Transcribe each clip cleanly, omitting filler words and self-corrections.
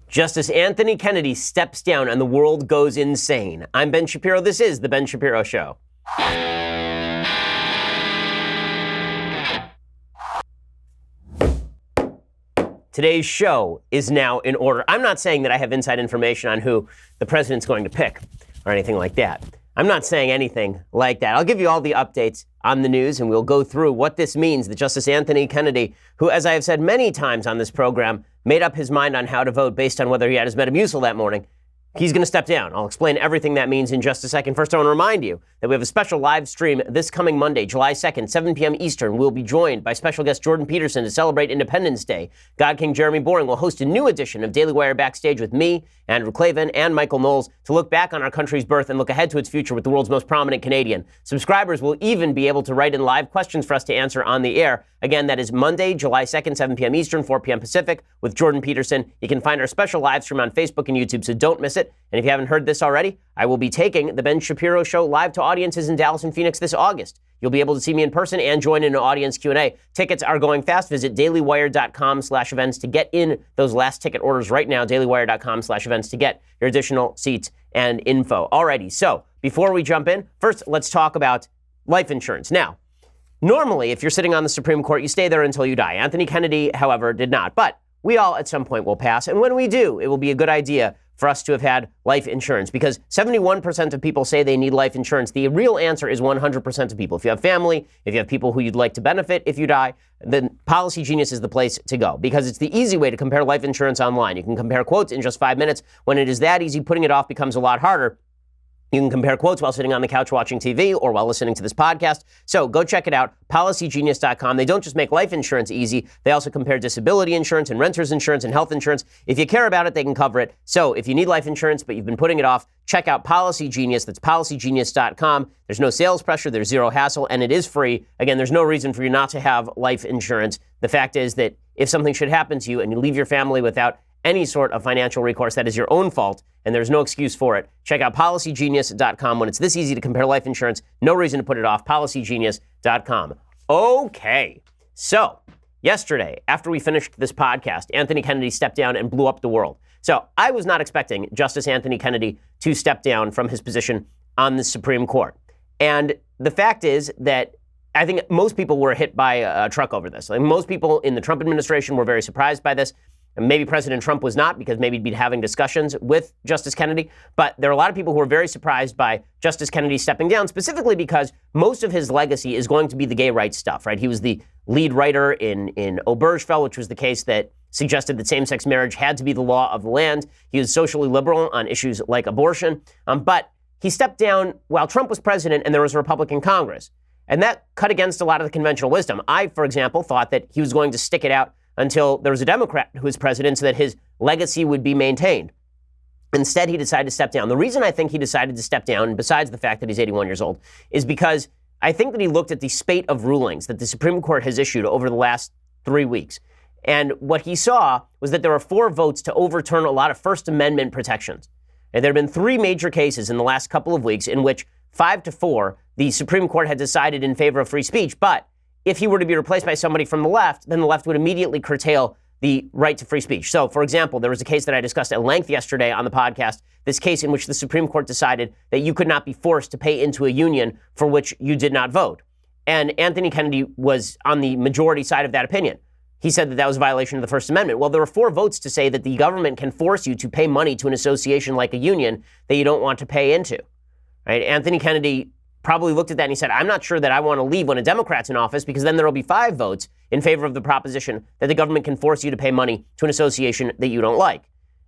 Justice Anthony Kennedy steps down and the world goes insane. I'm Ben Shapiro. This is The Ben Shapiro Show. Today's show is now in order. I'm not saying that I have inside information on who the president's going to pick or anything like that. I'm not saying anything like that. I'll give you all the updates on the news, and we'll go through what this means that Justice Anthony Kennedy, who, as I have said many times on this program, made up his mind on how to vote based on whether he had his Metamucil that morning, he's going to step down. I'll explain everything that means in just a second. First, I want to remind you that we have a special live stream this coming Monday, July 2nd, 7 p.m. Eastern. We'll be joined by special guest Jordan Peterson to celebrate Independence Day. God King Jeremy Boring will host a new edition of Daily Wire Backstage with me, Andrew Klavan, and Michael Knowles to look back on our country's birth and look ahead to its future with the world's most prominent Canadian. Subscribers will even be able to write in live questions for us to answer on the air. Again, that is Monday, July 2nd, 7 p.m. Eastern, 4 p.m. Pacific with Jordan Peterson. You can find our special live stream on Facebook and YouTube, so don't miss it. And if you haven't heard this already, I will be taking The Ben Shapiro Show live to audiences in Dallas and Phoenix this August. You'll be able to see me in person and join in an audience Q&A. Tickets are going fast. Visit dailywire.com/events to get in those last ticket orders right now. dailywire.com/events to get your additional seats and info. Alrighty, so before we jump in, first let's talk about life insurance. Now, normally, if you're sitting on the Supreme Court, you stay there until you die. Anthony Kennedy, however, did not. But we all at some point will pass. And when we do, it will be a good idea for us to have had life insurance, because 71% of people say they need life insurance. The real answer is 100% of people. If you have family, if you have people who you'd like to benefit if you die, then Policy Genius is the place to go, because it's the easy way to compare life insurance online. You can compare quotes in just 5 minutes. When it is that easy, putting it off becomes a lot harder. You can compare quotes while sitting on the couch watching TV or while listening to this podcast. So go check it out, policygenius.com. They don't just make life insurance easy. They also compare disability insurance and renter's insurance and health insurance. If you care about it, they can cover it. So if you need life insurance, but you've been putting it off, check out Policy Genius. That's policygenius.com. There's no sales pressure. There's zero hassle, and it is free. Again, there's no reason for you not to have life insurance. The fact is that if something should happen to you and you leave your family without any sort of financial recourse, that is your own fault, and there's no excuse for it. Check out policygenius.com. When it's this easy to compare life insurance, no reason to put it off. Policygenius.com. Okay, so yesterday, after we finished this podcast, Anthony Kennedy stepped down and blew up the world. So I was not expecting Justice Anthony Kennedy to step down from his position on the Supreme Court. And the fact is that I think most people were hit by a truck over this. Like, most people in the Trump administration were very surprised by this. And maybe President Trump was not, because maybe he'd been having discussions with Justice Kennedy. But there are a lot of people who are very surprised by Justice Kennedy stepping down, specifically because most of his legacy is going to be the gay rights stuff, right? He was the lead writer in Obergefell, which was the case that suggested that same-sex marriage had to be the law of the land. He was socially liberal on issues like abortion. But he stepped down while Trump was president and there was a Republican Congress. And that cut against a lot of the conventional wisdom. I, for example, thought that he was going to stick it out until there was a Democrat who was president so that his legacy would be maintained. Instead, he decided to step down. The reason I think he decided to step down, besides the fact that he's 81 years old, is because I think that he looked at the spate of rulings that the Supreme Court has issued over the last 3 weeks. And what he saw was that there were 4 votes to overturn a lot of First Amendment protections. And there have been 3 major cases in the last couple of weeks in which 5-4, the Supreme Court had decided in favor of free speech. But if he were to be replaced by somebody from the left, then the left would immediately curtail the right to free speech. So, for example, there was a case that I discussed at length yesterday on the podcast, this case in which the Supreme Court decided that you could not be forced to pay into a union for which you did not vote. And Anthony Kennedy was on the majority side of that opinion. He said that that was a violation of the First Amendment. Well, there were 4 votes to say that the government can force you to pay money to an association like a union that you don't want to pay into. Right? Anthony Kennedy probably looked at that and he said, I'm not sure that I want to leave when a Democrat's in office, because then there will be 5 votes in favor of the proposition that the government can force you to pay money to an association that you don't like.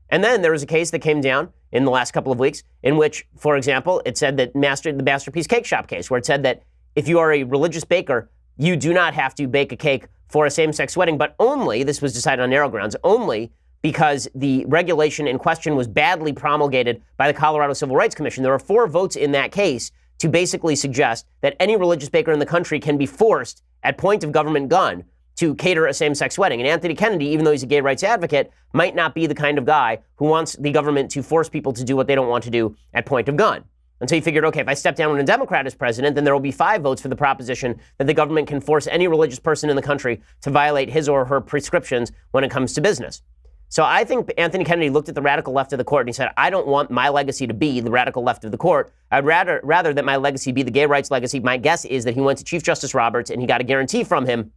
And then there was a case that came down in the last couple of weeks in which, for example, it said that the Masterpiece Cake Shop case, where it said that if you are a religious baker, you do not have to bake a cake for a same-sex wedding, but only, this was decided on narrow grounds, only because the regulation in question was badly promulgated by the Colorado Civil Rights Commission. There were 4 votes in that case to basically suggest that any religious baker in the country can be forced at point of government gun to cater a same-sex wedding. And Anthony Kennedy, even though he's a gay rights advocate, might not be the kind of guy who wants the government to force people to do what they don't want to do at point of gun. And so he figured, okay, if I step down when a Democrat is president, then there will be 5 votes for the proposition that the government can force any religious person in the country to violate his or her prescriptions when it comes to business. So I think Anthony Kennedy looked at the radical left of the court and he said, I don't want my legacy to be the radical left of the court. I'd rather that my legacy be the gay rights legacy. My guess is that he went to Chief Justice Roberts and he got a guarantee from him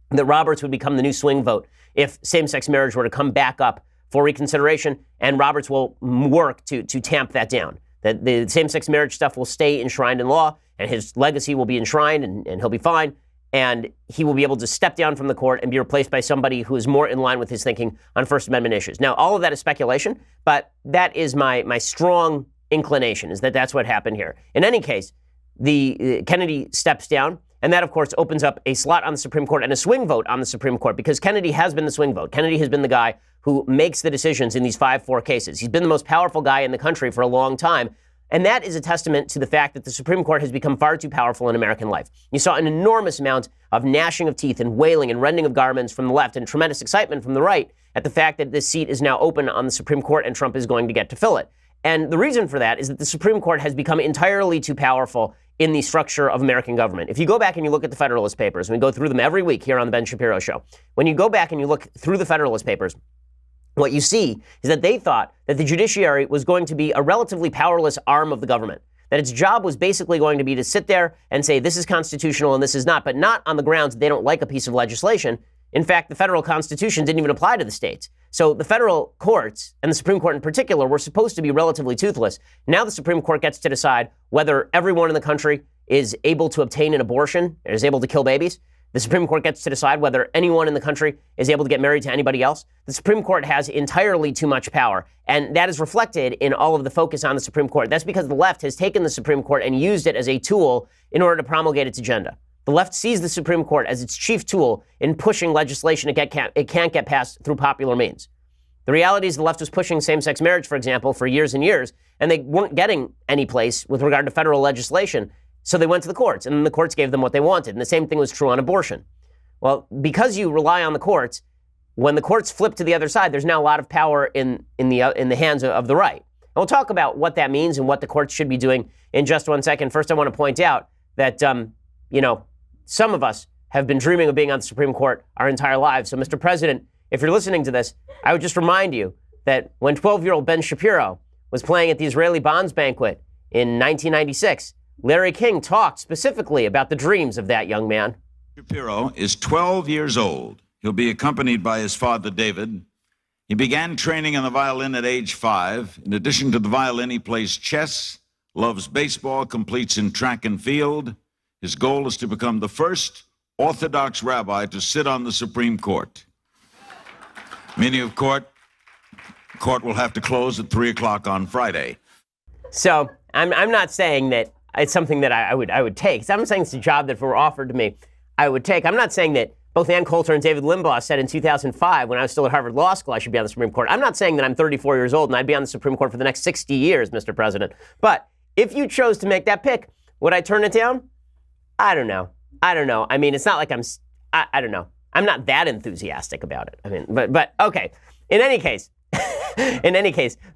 that Roberts would become the new swing vote if same-sex marriage were to come back up for reconsideration, and Roberts will work to tamp that down. That the same-sex marriage stuff will stay enshrined in law, and his legacy will be enshrined, and he'll be fine, and he will be able to step down from the court and be replaced by somebody who is more in line with his thinking on First Amendment issues. Now, all of that is speculation, but that is my strong inclination, is that that's what happened here. In any case, the Kennedy steps down, and that, of course, opens up a slot on the Supreme Court and a swing vote on the Supreme Court, because Kennedy has been the swing vote. Kennedy has been the guy who makes the decisions in these 5-4 cases. He's been the most powerful guy in the country for a long time. And that is a testament to the fact that the Supreme Court has become far too powerful in American life. You saw an enormous amount of gnashing of teeth and wailing and rending of garments from the left and tremendous excitement from the right at the fact that this seat is now open on the Supreme Court and Trump is going to get to fill it. And the reason for that is that the Supreme Court has become entirely too powerful in the structure of American government. If you go back and you look at the Federalist Papers, and we go through them every week here on the Ben Shapiro Show, when you go back and you look through the Federalist Papers, what you see is that they thought that the judiciary was going to be a relatively powerless arm of the government, that its job was basically going to be to sit there and say this is constitutional and this is not, but not on the grounds that they don't like a piece of legislation. In fact, the federal constitution didn't even apply to the states. So the federal courts, and the Supreme Court in particular, were supposed to be relatively toothless. Now the Supreme Court gets to decide whether everyone in the country is able to obtain an abortion, or is able to kill babies. The Supreme Court gets to decide whether anyone in the country is able to get married to anybody else. The Supreme Court has entirely too much power, and that is reflected in all of the focus on the Supreme Court. That's because the left has taken the Supreme Court and used it as a tool in order to promulgate its agenda. The left sees the Supreme Court as its chief tool in pushing legislation it can't get passed through popular means. The reality is the left was pushing same-sex marriage, for example, for years and years, and they weren't getting any place with regard to federal legislation. So they went to the courts, and the courts gave them what they wanted. And the same thing was true on abortion. Well, because you rely on the courts, when the courts flip to the other side, there's now a lot of power in the hands of the right. And we'll talk about what that means and what the courts should be doing in just 1 second. First, I want to point out that, some of us have been dreaming of being on the Supreme Court our entire lives. So, Mr. President, if you're listening to this, I would just remind you that when 12-year-old Ben Shapiro was playing at the Israeli Bonds banquet in 1996, Larry King talked specifically about the dreams of that young man. Shapiro is 12 years old. He'll be accompanied by his father, David. He began training on the violin at age 5. In addition to the violin, he plays chess, loves baseball, completes in track and field. His goal is to become the first Orthodox rabbi to sit on the Supreme Court. Meaning of court will have to close at 3 o'clock on Friday. So I'm not saying that it's something that I would take. So I'm saying it's a job that if it were offered to me, I would take. I'm not saying that both Ann Coulter and David Limbaugh said in 2005, when I was still at Harvard Law School, I should be on the Supreme Court. I'm not saying that I'm 34 years old and I'd be on the Supreme Court for the next 60 years, Mr. President. But if you chose to make that pick, would I turn it down? I don't know. I mean, it's not like I don't know. I'm not that enthusiastic about it. I mean, but okay. In any case,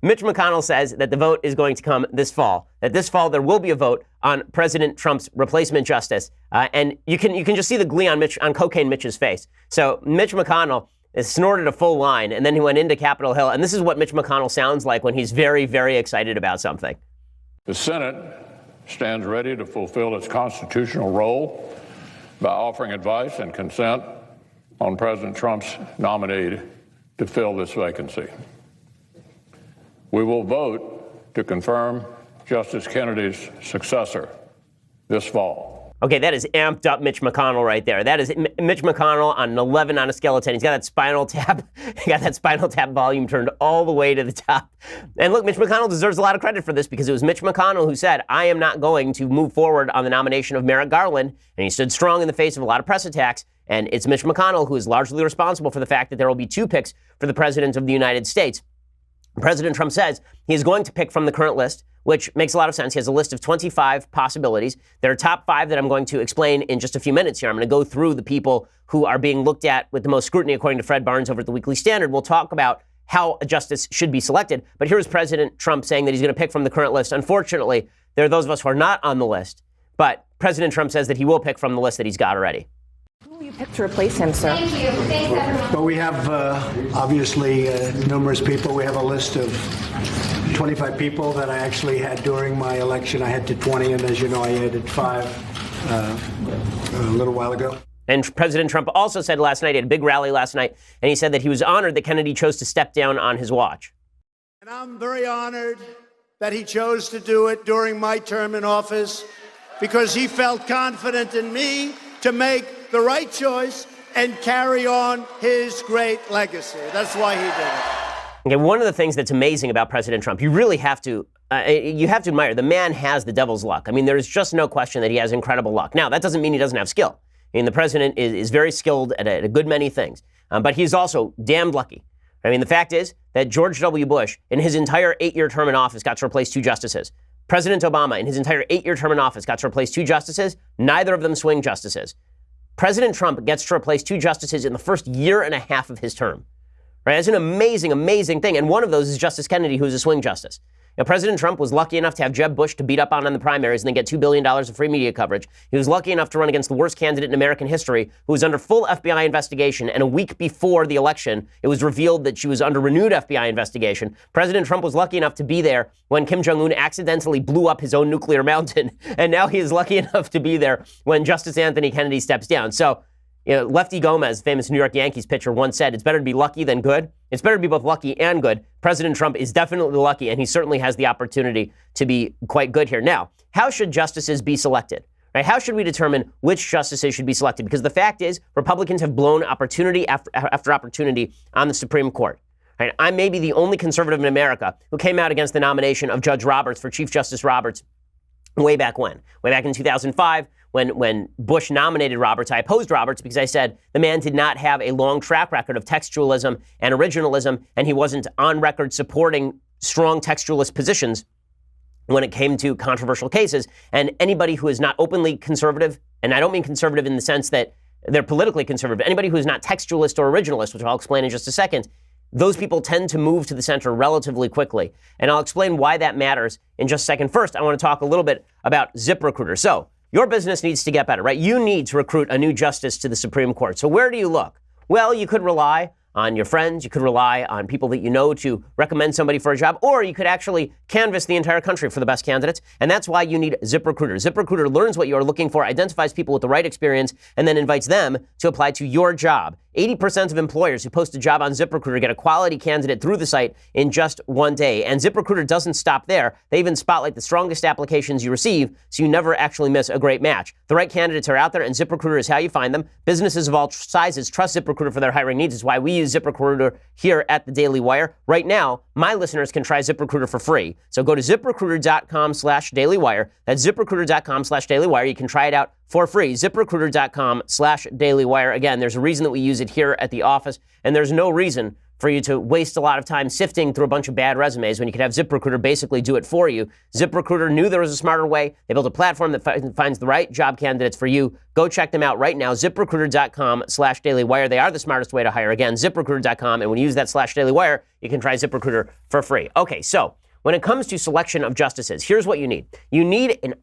Mitch McConnell says that the vote is going to come this fall. That this fall there will be a vote on President Trump's replacement justice, and you can just see the glee on Cocaine Mitch's face. So Mitch McConnell has snorted a full line, and then he went into Capitol Hill, and this is what Mitch McConnell sounds like when he's very, very excited about something. The Senate stands ready to fulfill its constitutional role by offering advice and consent on President Trump's nominee to fill this vacancy. We will vote to confirm Justice Kennedy's successor this fall. Okay, that is amped up Mitch McConnell right there. That is Mitch McConnell on an 11 on a skeleton. He's got that spinal tap. Volume turned all the way to the top. And look, Mitch McConnell deserves a lot of credit for this because it was Mitch McConnell who said, I am not going to move forward on the nomination of Merrick Garland. And he stood strong in the face of a lot of press attacks. And it's Mitch McConnell who is largely responsible for the fact that there will be 2 picks for the President of the United States. President Trump says he is going to pick from the current list, which makes a lot of sense. He has a list of 25 possibilities. There are top 5 that I'm going to explain in just a few minutes here. I'm going to go through the people who are being looked at with the most scrutiny, according to Fred Barnes over at the Weekly Standard. We'll talk about how a justice should be selected. But here's President Trump saying that he's going to pick from the current list. Unfortunately, there are those of us who are not on the list. But President Trump says that he will pick from the list that he's got already. Who will you you pick to replace him, sir? Thank you. Thanks, everyone. Well, we have obviously numerous people. We have a list of 25 people that I actually had during my election. I had to 20, and as you know, I added 5 a little while ago. And President Trump also said last night, he had a big rally last night, and he said that he was honored that Kennedy chose to step down on his watch. And I'm very honored that he chose to do it during my term in office because he felt confident in me to make the right choice and carry on his great legacy. That's why he did it. Okay, one of the things that's amazing about President Trump, you really have to admire, the man has the devil's luck. I mean, there's just no question that he has incredible luck. Now, that doesn't mean he doesn't have skill. I mean, the president is very skilled at a good many things, but he's also damned lucky. I mean, the fact is that George W. Bush, in his entire 8-year term in office, got to replace 2 justices. President Obama, in his entire 8-year term in office, got to replace 2 justices. Neither of them swing justices. President Trump gets to replace 2 justices in the first year and a half of his term. Right? That's an amazing, amazing thing. And one of those is Justice Kennedy, who's a swing justice. Now, President Trump was lucky enough to have Jeb Bush to beat up on in the primaries and then get $2 billion of free media coverage. He was lucky enough to run against the worst candidate in American history, who was under full FBI investigation. And a week before the election, it was revealed that she was under renewed FBI investigation. President Trump was lucky enough to be there when Kim Jong-un accidentally blew up his own nuclear mountain. And now he is lucky enough to be there when Justice Anthony Kennedy steps down. So, you know, Lefty Gomez, famous New York Yankees pitcher, once said, it's better to be lucky than good. It's better to be both lucky and good. President Trump is definitely lucky, and he certainly has the opportunity to be quite good here. Now, how should justices be selected? Right? How should we determine which justices should be selected? Because the fact is, Republicans have blown opportunity after opportunity on the Supreme Court. Right? I may be the only conservative in America who came out against the nomination of Judge Roberts for Chief Justice Roberts way back when? Way back in 2005, when Bush nominated Roberts, I opposed Roberts because I said the man did not have a long track record of textualism and originalism, and he wasn't on record supporting strong textualist positions when it came to controversial cases. And anybody who is not openly conservative, and I don't mean conservative in the sense that they're politically conservative, anybody who is not textualist or originalist, which I'll explain in just a second, those people tend to move to the center relatively quickly. And I'll explain why that matters in just a second. First, I want to talk a little bit about ZipRecruiter. So, your business needs to get better, right? You need to recruit a new justice to the Supreme Court. So where do you look? Well, you could rely on your friends. You could rely on people that you know to recommend somebody for a job, or you could actually canvass the entire country for the best candidates. And that's why you need ZipRecruiter. ZipRecruiter learns what you are looking for, identifies people with the right experience, and then invites them to apply to your job. 80% of employers who post a job on ZipRecruiter get a quality candidate through the site in just one day. And ZipRecruiter doesn't stop there. They even spotlight the strongest applications you receive, so you never actually miss a great match. The right candidates are out there, and ZipRecruiter is how you find them. Businesses of all sizes trust ZipRecruiter for their hiring needs. It's why we use ZipRecruiter here at the Daily Wire. Right now, my listeners can try ZipRecruiter for free. So go to ZipRecruiter.com/dailywire. That's ZipRecruiter.com/dailywire. You can try it out for free. ZipRecruiter.com/dailywire. Again, there's a reason that we use it here at the office, and there's no reason for you to waste a lot of time sifting through a bunch of bad resumes when you could have ZipRecruiter basically do it for you. ZipRecruiter knew there was a smarter way. They built a platform that finds the right job candidates for you. Go check them out right now. ZipRecruiter.com/dailywire. They are the smartest way to hire. Again, ZipRecruiter.com. And when you use that /dailywire, you can try ZipRecruiter for free. Okay, so when it comes to selection of justices, here's what you need. You need an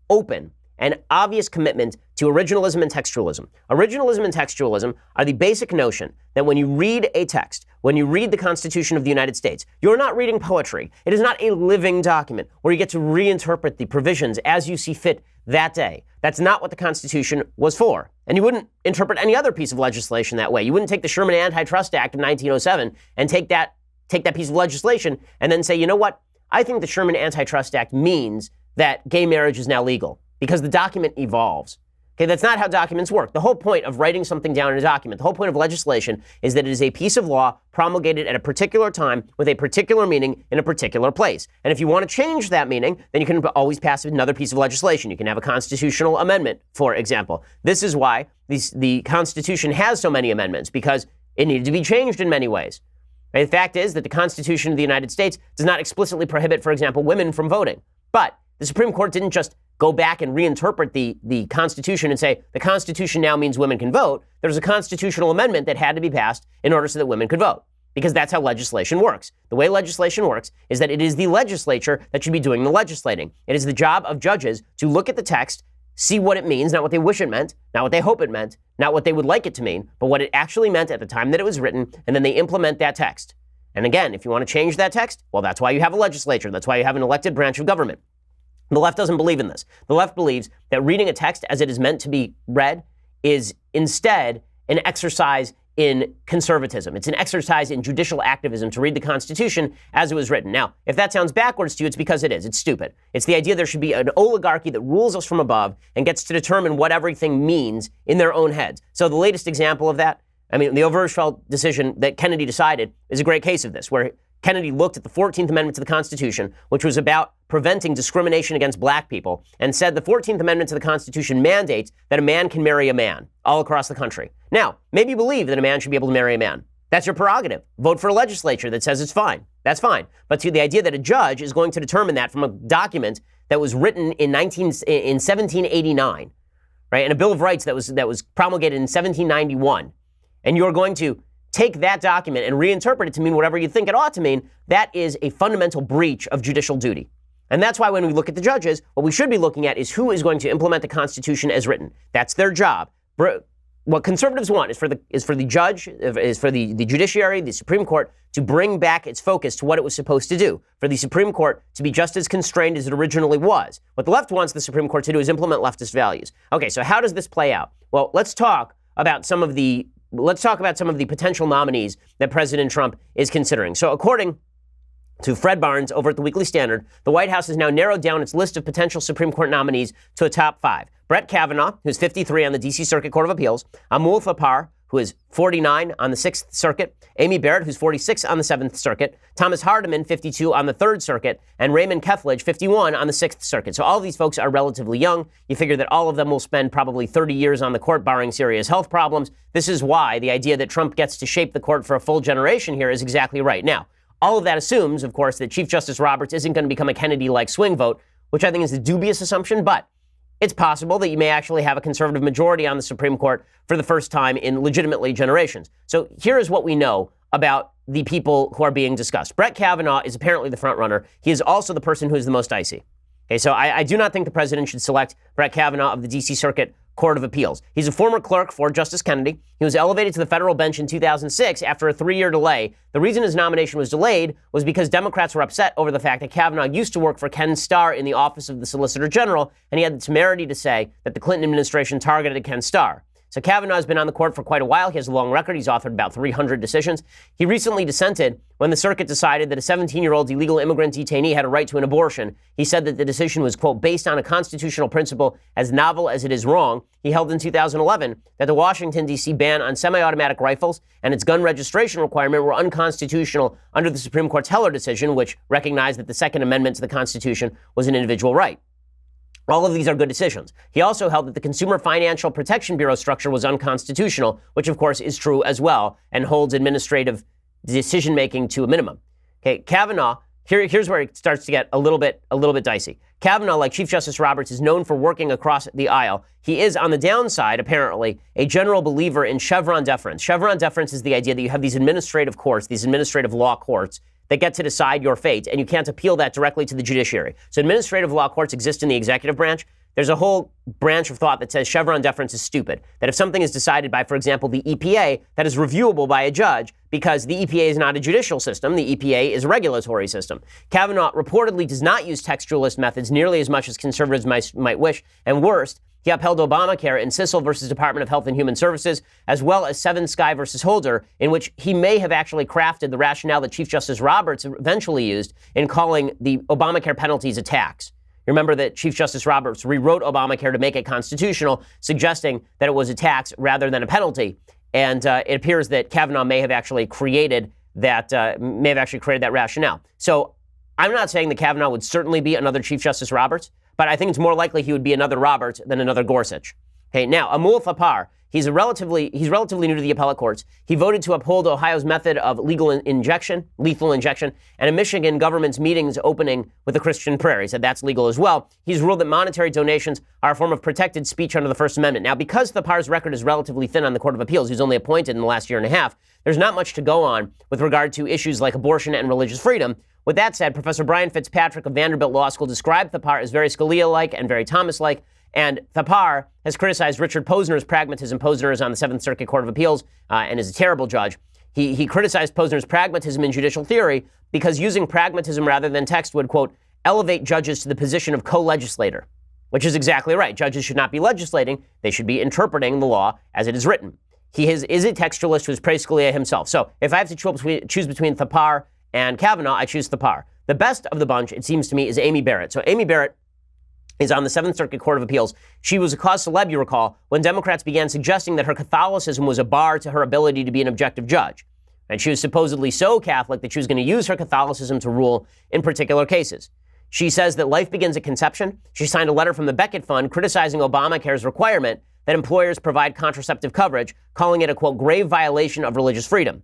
open and obvious commitment to originalism and textualism. Originalism and textualism are the basic notion that when you read a text, when you read the Constitution of the United States, you're not reading poetry. It is not a living document where you get to reinterpret the provisions as you see fit that day. That's not what the Constitution was for. And you wouldn't interpret any other piece of legislation that way. You wouldn't take the Sherman Antitrust Act of 1907 and take that piece of legislation and then say, you know what? I think the Sherman Antitrust Act means that gay marriage is now legal. Because the document evolves. Okay, that's not how documents work. The whole point of writing something down in a document, the whole point of legislation is that it is a piece of law promulgated at a particular time with a particular meaning in a particular place. And if you want to change that meaning, then you can always pass another piece of legislation. You can have a constitutional amendment, for example. This is why the Constitution has so many amendments, because it needed to be changed in many ways. And the fact is that the Constitution of the United States does not explicitly prohibit, for example, women from voting. But the Supreme Court didn't just go back and reinterpret the Constitution and say, the Constitution now means women can vote. There's a constitutional amendment that had to be passed in order so that women could vote. Because that's how legislation works. The way legislation works is that it is the legislature that should be doing the legislating. It is the job of judges to look at the text, see what it means, not what they wish it meant, not what they hope it meant, not what they would like it to mean, but what it actually meant at the time that it was written, and then they implement that text. And again, if you want to change that text, well, that's why you have a legislature. That's why you have an elected branch of government. The left doesn't believe in this. The left believes that reading a text as it is meant to be read is instead an exercise in conservatism. It's an exercise in judicial activism to read the Constitution as it was written. Now, if that sounds backwards to you, it's because it is. It's stupid. It's the idea there should be an oligarchy that rules us from above and gets to determine what everything means in their own heads. So the latest example of that, the Obergefell decision that Kennedy decided is a great case of this, where Kennedy looked at the 14th Amendment to the Constitution, which was about preventing discrimination against black people, and said the 14th Amendment to the Constitution mandates that a man can marry a man all across the country. Now, maybe you believe that a man should be able to marry a man. That's your prerogative. Vote for a legislature that says it's fine. That's fine. But to the idea that a judge is going to determine that from a document that was written in 1789, right, and a Bill of Rights that was promulgated in 1791, and you're going to take that document and reinterpret it to mean whatever you think it ought to mean, that is a fundamental breach of judicial duty. And that's why when we look at the judges, what we should be looking at is who is going to implement the Constitution as written. That's their job. What conservatives want is for the judiciary, the Supreme Court, to bring back its focus to what it was supposed to do, for the Supreme Court to be just as constrained as it originally was. What the left wants the Supreme Court to do is implement leftist values. Okay, so how does this play out? Well, let's talk about some of the potential nominees that President Trump is considering. So according to Fred Barnes over at the Weekly Standard, the White House has now narrowed down its list of potential Supreme Court nominees to a top 5. Brett Kavanaugh, who's 53 on the D.C. Circuit Court of Appeals, Amul Thapar, who is 49 on the 6th Circuit, Amy Barrett, who's 46 on the 7th Circuit, Thomas Hardiman, 52 on the 3rd Circuit, and Raymond Kethledge, 51 on the 6th Circuit. So all of these folks are relatively young. You figure that all of them will spend probably 30 years on the court, barring serious health problems. This is why the idea that Trump gets to shape the court for a full generation here is exactly right. Now, all of that assumes, of course, that Chief Justice Roberts isn't going to become a Kennedy-like swing vote, which I think is a dubious assumption, but it's possible that you may actually have a conservative majority on the Supreme Court for the first time in legitimately generations. So here is what we know about the people who are being discussed. Brett Kavanaugh is apparently the front runner. He is also the person who is the most icy. Okay, so I do not think the president should select Brett Kavanaugh of the D.C. Circuit Court of Appeals. He's a former clerk for Justice Kennedy. He was elevated to the federal bench in 2006 after a 3-year delay. The reason his nomination was delayed was because Democrats were upset over the fact that Kavanaugh used to work for Ken Starr in the office of the Solicitor General, and he had the temerity to say that the Clinton administration targeted Ken Starr. So Kavanaugh has been on the court for quite a while. He has a long record. He's authored about 300 decisions. He recently dissented when the circuit decided that a 17-year-old illegal immigrant detainee had a right to an abortion. He said that the decision was, quote, based on a constitutional principle as novel as it is wrong. He held in 2011 that the Washington, D.C. ban on semi-automatic rifles and its gun registration requirement were unconstitutional under the Supreme Court's Heller decision, which recognized that the Second Amendment to the Constitution was an individual right. All of these are good decisions. He also held that the Consumer Financial Protection Bureau structure was unconstitutional, which of course is true as well, and holds administrative decision-making to a minimum. Okay, Kavanaugh, here's where it starts to get a little bit dicey. Kavanaugh, like Chief Justice Roberts, is known for working across the aisle. He is, on the downside, apparently, a general believer in Chevron deference. Chevron deference is the idea that you have these administrative courts, these administrative law courts, that get to decide your fate, and you can't appeal that directly to the judiciary. So administrative law courts exist in the executive branch. There's a whole branch of thought that says Chevron deference is stupid, that if something is decided by, for example, the EPA, that is reviewable by a judge because the EPA is not a judicial system. The EPA is a regulatory system. Kavanaugh reportedly does not use textualist methods nearly as much as conservatives might wish, and worst, he upheld Obamacare in Sissel versus Department of Health and Human Services, as well as Seven Sky versus Holder, in which he may have actually crafted the rationale that Chief Justice Roberts eventually used in calling the Obamacare penalties a tax. Remember that Chief Justice Roberts rewrote Obamacare to make it constitutional, suggesting that it was a tax rather than a penalty. And it appears that Kavanaugh may have actually created that rationale. So I'm not saying that Kavanaugh would certainly be another Chief Justice Roberts, but I think it's more likely he would be another Roberts than another Gorsuch. Okay, now Amul Thapar, he's relatively new to the appellate courts. He voted to uphold Ohio's method of lethal injection, and a Michigan government's meetings opening with the Christian prayer. He said that's legal as well. He's ruled that monetary donations are a form of protected speech under the First Amendment. Now, because Thapar's record is relatively thin on the Court of Appeals, he was only appointed in the last year and a half, there's not much to go on with regard to issues like abortion and religious freedom. With that said, Professor Brian Fitzpatrick of Vanderbilt Law School described Thapar as very Scalia-like and very Thomas-like, And Thapar has criticized Richard Posner's pragmatism. Posner is on the Seventh Circuit Court of Appeals and is a terrible judge. He criticized Posner's pragmatism in judicial theory because using pragmatism rather than text would, quote, elevate judges to the position of co-legislator, which is exactly right. Judges should not be legislating. They should be interpreting the law as it is written. He is a textualist who's praised Scalia himself. So if I have to choose between Thapar and Kavanaugh, I choose Thapar. The best of the bunch, it seems to me, is Amy Barrett. So Amy Barrett is on the Seventh Circuit Court of Appeals. She was a cause celeb, you recall, when Democrats began suggesting that her Catholicism was a bar to her ability to be an objective judge. And she was supposedly so Catholic that she was going to use her Catholicism to rule in particular cases. She says that life begins at conception. She signed a letter from the Beckett Fund criticizing Obamacare's requirement that employers provide contraceptive coverage, calling it a, quote, grave violation of religious freedom.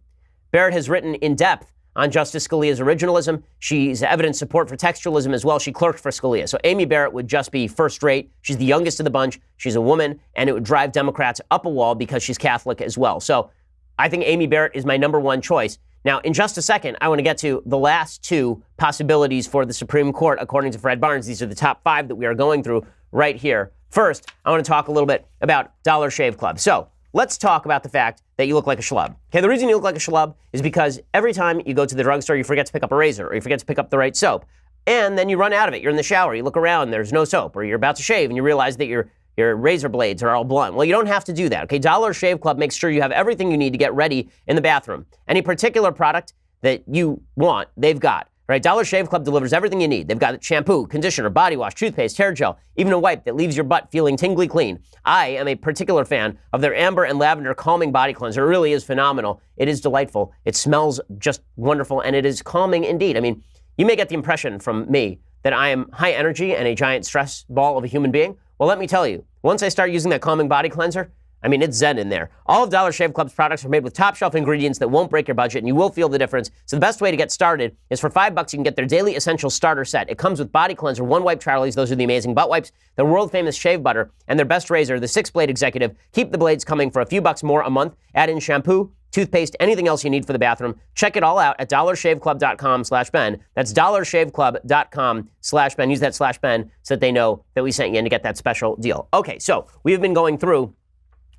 Barrett has written in depth on Justice Scalia's originalism. She's evidenced support for textualism as well. She clerked for Scalia. So Amy Barrett would just be first rate. She's the youngest of the bunch. She's a woman, and it would drive Democrats up a wall because she's Catholic as well. So I think Amy Barrett is my number one choice. Now, in just a second, I want to get to the last two possibilities for the Supreme Court, according to Fred Barnes. These are the top five that we are going through right here. First, I want to talk a little bit about Dollar Shave Club. So let's talk about the fact that you look like a schlub. Okay, the reason you look like a schlub is because every time you go to the drugstore, you forget to pick up a razor or you forget to pick up the right soap. And then you run out of it. You're in the shower, you look around, there's no soap, or you're about to shave and you realize that your razor blades are all blunt. Well, you don't have to do that, okay? Dollar Shave Club makes sure you have everything you need to get ready in the bathroom. Any particular product that you want, they've got. Right? Dollar Shave Club delivers everything you need. They've got shampoo, conditioner, body wash, toothpaste, hair gel, even a wipe that leaves your butt feeling tingly clean. I am a particular fan of their amber and lavender calming body cleanser. It really is phenomenal. It is delightful. It smells just wonderful, and it is calming indeed. I mean, you may get the impression from me that I am high energy and a giant stress ball of a human being. Well, let me tell you, once I start using that calming body cleanser, I mean, it's zen in there. All of Dollar Shave Club's products are made with top-shelf ingredients that won't break your budget, and you will feel the difference. So the best way to get started is for $5, you can get their Daily Essentials Starter Set. It comes with body cleanser, one-wipe Charlies, those are the amazing butt wipes, their world-famous shave butter, and their best razor, the 6-blade Executive. Keep the blades coming for a few bucks more a month. Add in shampoo, toothpaste, anything else you need for the bathroom. Check it all out at dollarshaveclub.com/Ben. That's dollarshaveclub.com/Ben. Use that /Ben so that they know that we sent you in to get that special deal. Okay, so we've been going through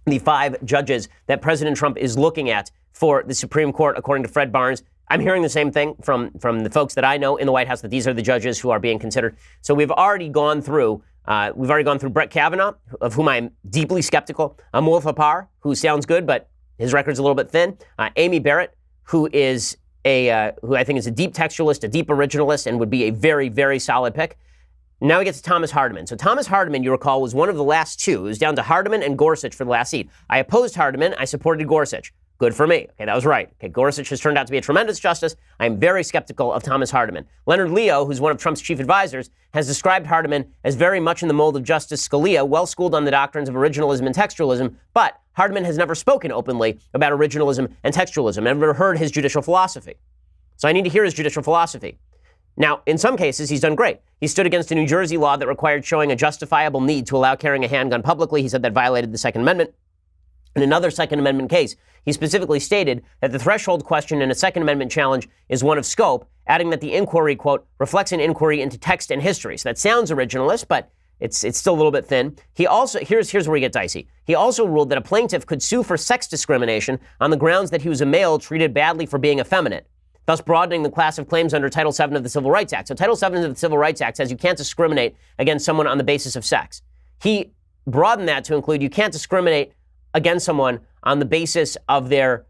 the 5 judges that President Trump is looking at for the Supreme Court, according to Fred Barnes. I'm hearing the same thing from the folks that I know in the White House, that these are the judges who are being considered. So we've already gone through Brett Kavanaugh, of whom I'm deeply skeptical. Amul Thapar, who sounds good, but his record's a little bit thin. Amy Barrett, who I think is a deep textualist, a deep originalist, and would be a very, very solid pick. Now we get to Thomas Hardiman. So Thomas Hardiman, you recall, was one of the last two. It was down to Hardiman and Gorsuch for the last seat. I opposed Hardiman. I supported Gorsuch. Good for me. Okay, that was right. Okay, Gorsuch has turned out to be a tremendous justice. I am very skeptical of Thomas Hardiman. Leonard Leo, who's one of Trump's chief advisors, has described Hardiman as very much in the mold of Justice Scalia, well-schooled on the doctrines of originalism and textualism, but Hardiman has never spoken openly about originalism and textualism. I've never heard his judicial philosophy. So I need to hear his judicial philosophy. Now, in some cases, he's done great. He stood against a New Jersey law that required showing a justifiable need to allow carrying a handgun publicly. He said that violated the Second Amendment. In another Second Amendment case, he specifically stated that the threshold question in a Second Amendment challenge is one of scope, adding that the inquiry, quote, reflects an inquiry into text and history. So that sounds originalist, but it's still a little bit thin. He also, here's where we get dicey. He also ruled that a plaintiff could sue for sex discrimination on the grounds that he was a male treated badly for being effeminate, thus broadening the class of claims under Title VII of the Civil Rights Act. So Title VII of the Civil Rights Act says you can't discriminate against someone on the basis of sex. He broadened that to include you can't discriminate against someone on the basis of their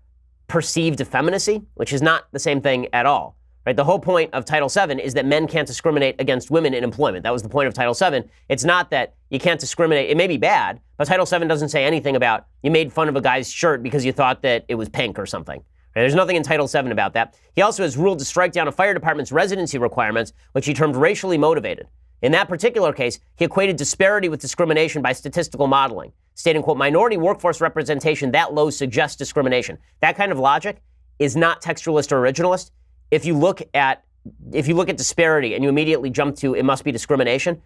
perceived effeminacy, which is not the same thing at all. Right? The whole point of Title VII is that men can't discriminate against women in employment. That was the point of Title VII. It's not that you can't discriminate. It may be bad, but Title VII doesn't say anything about you made fun of a guy's shirt because you thought that it was pink or something. Right? There's nothing in Title VII about that. He also has ruled to strike down a fire department's residency requirements, which he termed racially motivated. In that particular case, he equated disparity with discrimination by statistical modeling, stating, quote, minority workforce representation that low suggests discrimination. That kind of logic is not textualist or originalist. If you look at disparity and you immediately jump to it must be discrimination,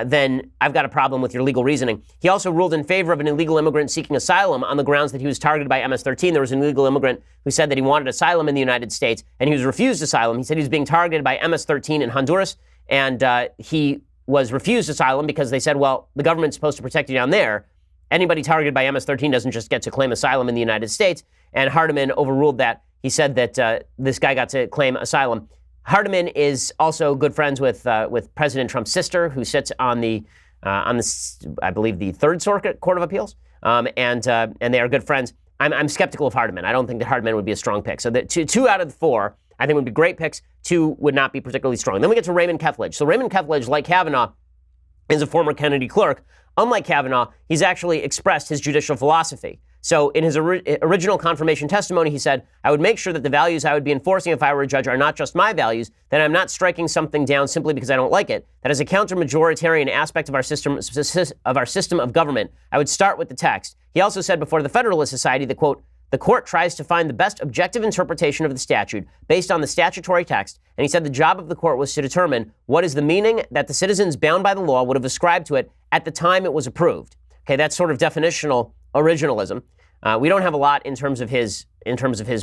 then I've got a problem with your legal reasoning. He also ruled in favor of an illegal immigrant seeking asylum on the grounds that he was targeted by MS-13. There was an illegal immigrant who said that he wanted asylum in the United States, and he was refused asylum. He said he was being targeted by MS-13 in Honduras, and he was refused asylum because they said, well, the government's supposed to protect you down there. Anybody targeted by MS-13 doesn't just get to claim asylum in the United States. And Hardiman overruled that. He said that this guy got to claim asylum. Hardiman is also good friends with President Trump's sister, who sits on the I believe the Third Circuit Court of Appeals, and they are good friends. I'm skeptical of Hardiman. I don't think that Hardiman would be a strong pick. So two out of the four, I think, would be great picks. Two would not be particularly strong. Then we get to Raymond Kethledge. So Raymond Kethledge, like Kavanaugh, is a former Kennedy clerk. Unlike Kavanaugh, he's actually expressed his judicial philosophy. So in his original confirmation testimony, he said, I would make sure that the values I would be enforcing if I were a judge are not just my values, that I'm not striking something down simply because I don't like it, that as a counter-majoritarian aspect of our system of government, I would start with the text. He also said before the Federalist Society that, quote, the court tries to find the best objective interpretation of the statute based on the statutory text, and he said the job of the court was to determine what is the meaning that the citizens bound by the law would have ascribed to it at the time it was approved. Okay, that's sort of definitional originalism. We don't have a lot in terms of his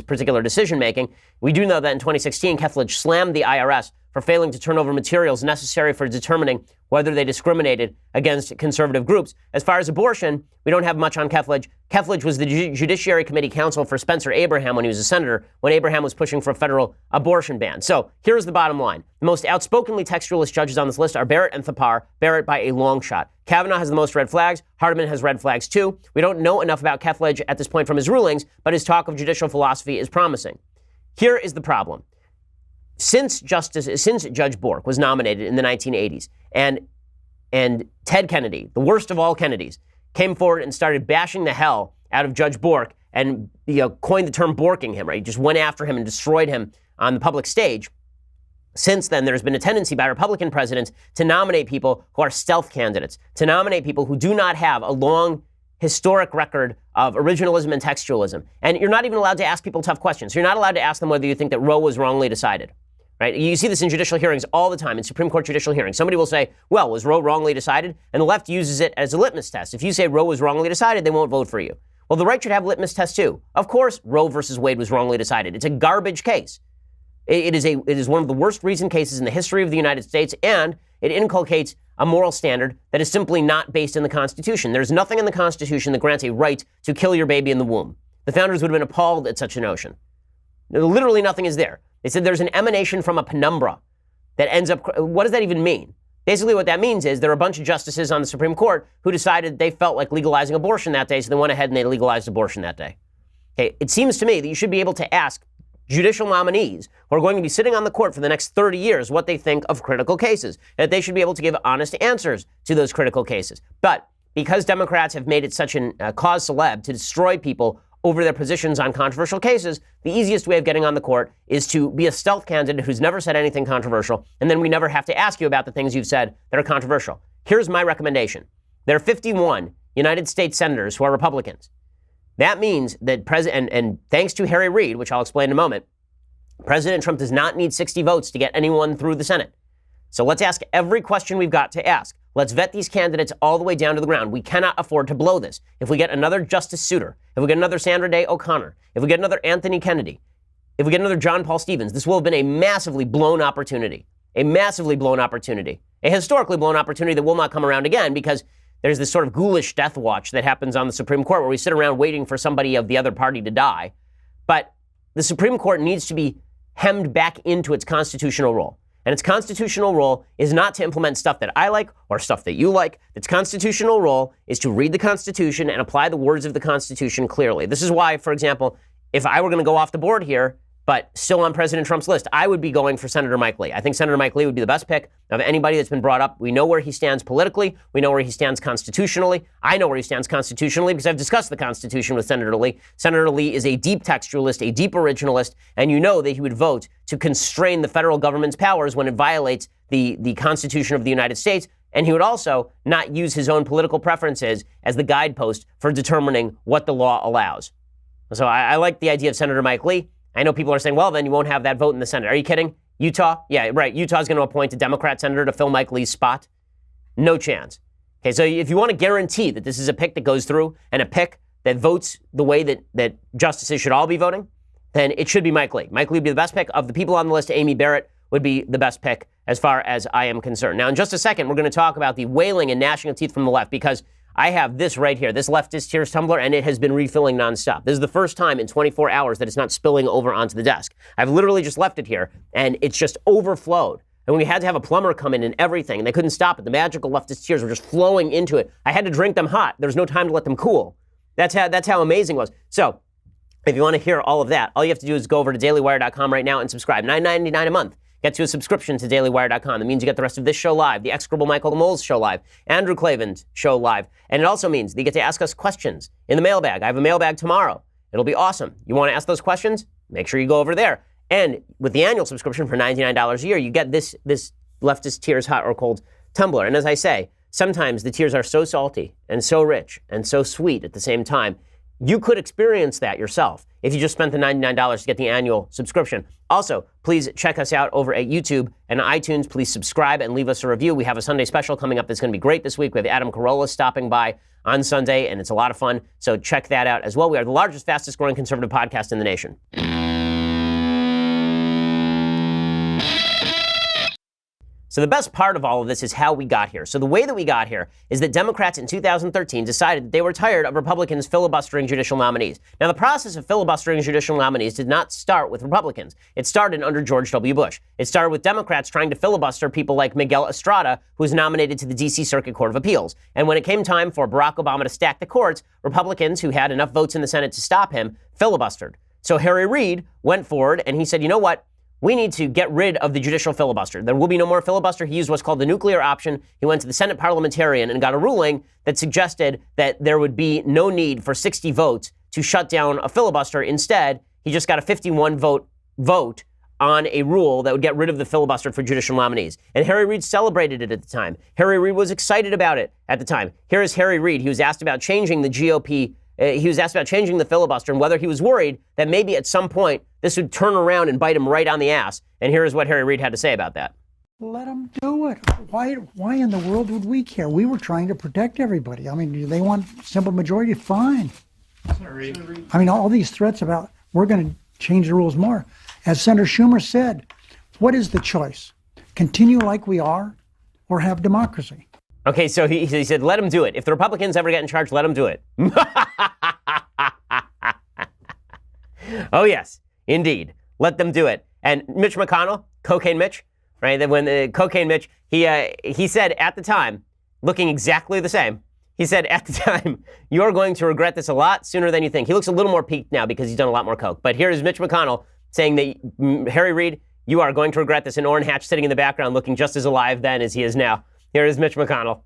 particular decision making. We do know that in 2016, Kethledge slammed the IRS for failing to turn over materials necessary for determining whether they discriminated against conservative groups. As far as abortion, we don't have much on Kethledge. Kethledge was the Judiciary Committee counsel for Spencer Abraham when he was a senator, when Abraham was pushing for a federal abortion ban. So here's the bottom line. The most outspokenly textualist judges on this list are Barrett and Thapar, Barrett by a long shot. Kavanaugh has the most red flags. Hardiman has red flags too. We don't know enough about Kethledge at this point from his rulings, but his talk of judicial philosophy is promising. Here is the problem. Since Judge Bork was nominated in the 1980s, and Ted Kennedy, the worst of all Kennedys, came forward and started bashing the hell out of Judge Bork and coined the term Borking him, right? He just went after him and destroyed him on the public stage. Since then, there's been a tendency by Republican presidents to nominate people who are stealth candidates, to nominate people who do not have a long historic record of originalism and textualism. And you're not even allowed to ask people tough questions. You're not allowed to ask them whether you think that Roe was wrongly decided. Right? You see this in judicial hearings all the time, in Supreme Court judicial hearings. Somebody will say, well, was Roe wrongly decided? And the left uses it as a litmus test. If you say Roe was wrongly decided, they won't vote for you. Well, the right should have litmus tests too. Of course, Roe versus Wade was wrongly decided. It's a garbage case. It is one of the worst reasoned cases in the history of the United States, and it inculcates a moral standard that is simply not based in the Constitution. There's nothing in the Constitution that grants a right to kill your baby in the womb. The founders would have been appalled at such a notion. Literally nothing is there. They said there's an emanation from a penumbra that ends up, what does that even mean? Basically what that means is there are a bunch of justices on the Supreme Court who decided they felt like legalizing abortion that day, so they went ahead and they legalized abortion that day. Okay, it seems to me that you should be able to ask judicial nominees who are going to be sitting on the court for the next 30 years what they think of critical cases, and that they should be able to give honest answers to those critical cases. But because Democrats have made it such a cause célèbre to destroy people over their positions on controversial cases, the easiest way of getting on the court is to be a stealth candidate who's never said anything controversial, and then we never have to ask you about the things you've said that are controversial. Here's my recommendation. There are 51 United States senators who are Republicans. That means that and thanks to Harry Reid, which I'll explain in a moment, President Trump does not need 60 votes to get anyone through the Senate. So let's ask every question we've got to ask. Let's vet these candidates all the way down to the ground. We cannot afford to blow this. If we get another Justice Souter, if we get another Sandra Day O'Connor, if we get another Anthony Kennedy, if we get another John Paul Stevens, this will have been a massively blown opportunity. A massively blown opportunity. A historically blown opportunity that will not come around again because there's this sort of ghoulish death watch that happens on the Supreme Court where we sit around waiting for somebody of the other party to die. But the Supreme Court needs to be hemmed back into its constitutional role. And its constitutional role is not to implement stuff that I like or stuff that you like. Its constitutional role is to read the Constitution and apply the words of the Constitution clearly. This is why, for example, if I were going to go off the board here, but still on President Trump's list, I would be going for Senator Mike Lee. I think Senator Mike Lee would be the best pick of anybody that's been brought up. We know where he stands politically. We know where he stands constitutionally. I know where he stands constitutionally because I've discussed the Constitution with Senator Lee. Senator Lee is a deep textualist, a deep originalist, and you know that he would vote to constrain the federal government's powers when it violates the Constitution of the United States. And he would also not use his own political preferences as the guidepost for determining what the law allows. So I like the idea of Senator Mike Lee. I know people are saying, well, then you won't have that vote in the Senate. Are you kidding? Utah? Yeah, right. Utah's going to appoint a Democrat senator to fill Mike Lee's spot. No chance. Okay, so if you want to guarantee that this is a pick that goes through and a pick that votes the way that justices should all be voting, then it should be Mike Lee. Mike Lee would be the best pick. Of the people on the list, Amy Barrett would be the best pick as far as I am concerned. Now, in just a second, we're going to talk about the wailing and gnashing of teeth from the left, because I have this right here, this Leftist Tears tumbler, and it has been refilling nonstop. This is the first time in 24 hours that it's not spilling over onto the desk. I've literally just left it here, and it's just overflowed. And we had to have a plumber come in and everything, and they couldn't stop it. The magical Leftist Tears were just flowing into it. I had to drink them hot. There was no time to let them cool. That's how amazing it was. So, if you want to hear all of that, all you have to do is go over to dailywire.com right now and subscribe. $9.99 a month. Get you a subscription to dailywire.com. That means you get the rest of this show live, the execrable Michael the Mole's show live, Andrew Klavan's show live. And it also means that you get to ask us questions in the mailbag. I have a mailbag tomorrow. It'll be awesome. You want to ask those questions? Make sure you go over there. And with the annual subscription for $99 a year, you get this Leftist Tears hot or cold tumbler. And as I say, sometimes the tears are so salty and so rich and so sweet at the same time. You could experience that yourself if you just spent the $99 to get the annual subscription. Also, please check us out over at YouTube and iTunes. Please subscribe and leave us a review. We have a Sunday special coming up that's going to be great this week. We have Adam Carolla stopping by on Sunday, and it's a lot of fun. So check that out as well. We are the largest, fastest growing conservative podcast in the nation. So the best part of all of this is how we got here. So the way that we got here is that Democrats in 2013 decided that they were tired of Republicans filibustering judicial nominees. Now, the process of filibustering judicial nominees did not start with Republicans. It started under George W. Bush. It started with Democrats trying to filibuster people like Miguel Estrada, who was nominated to the D.C. Circuit Court of Appeals. And when it came time for Barack Obama to stack the courts, Republicans who had enough votes in the Senate to stop him filibustered. So Harry Reid went forward and he said, you know what? We need to get rid of the judicial filibuster. There will be no more filibuster. He used what's called the nuclear option. He went to the Senate parliamentarian and got a ruling that suggested that there would be no need for 60 votes to shut down a filibuster. Instead, he just got a 51 vote on a rule that would get rid of the filibuster for judicial nominees. And Harry Reid celebrated it at the time. Harry Reid was excited about it at the time. Here is Harry Reid. He was asked about changing the GOP. He was asked about changing the filibuster and whether he was worried that maybe at some point this would turn around and bite him right on the ass. And here is what Harry Reid had to say about that. Let them do it. Why in the world would we care? We were trying to protect everybody. I mean, do they want simple majority? Fine. I mean, all these threats about we're going to change the rules more. As Senator Schumer said, what is the choice? Continue like we are or have democracy? Okay, so he said, let them do it. If the Republicans ever get in charge, let them do it. Oh, yes, indeed. Let them do it. And Mitch McConnell, Cocaine Mitch, right? When Cocaine Mitch, he said at the time, looking exactly the same, he said at the time, you're going to regret this a lot sooner than you think. He looks a little more peaked now because he's done a lot more coke. But here is Mitch McConnell saying that, Harry Reid, you are going to regret this. And Orrin Hatch sitting in the background looking just as alive then as he is now. Here is Mitch McConnell.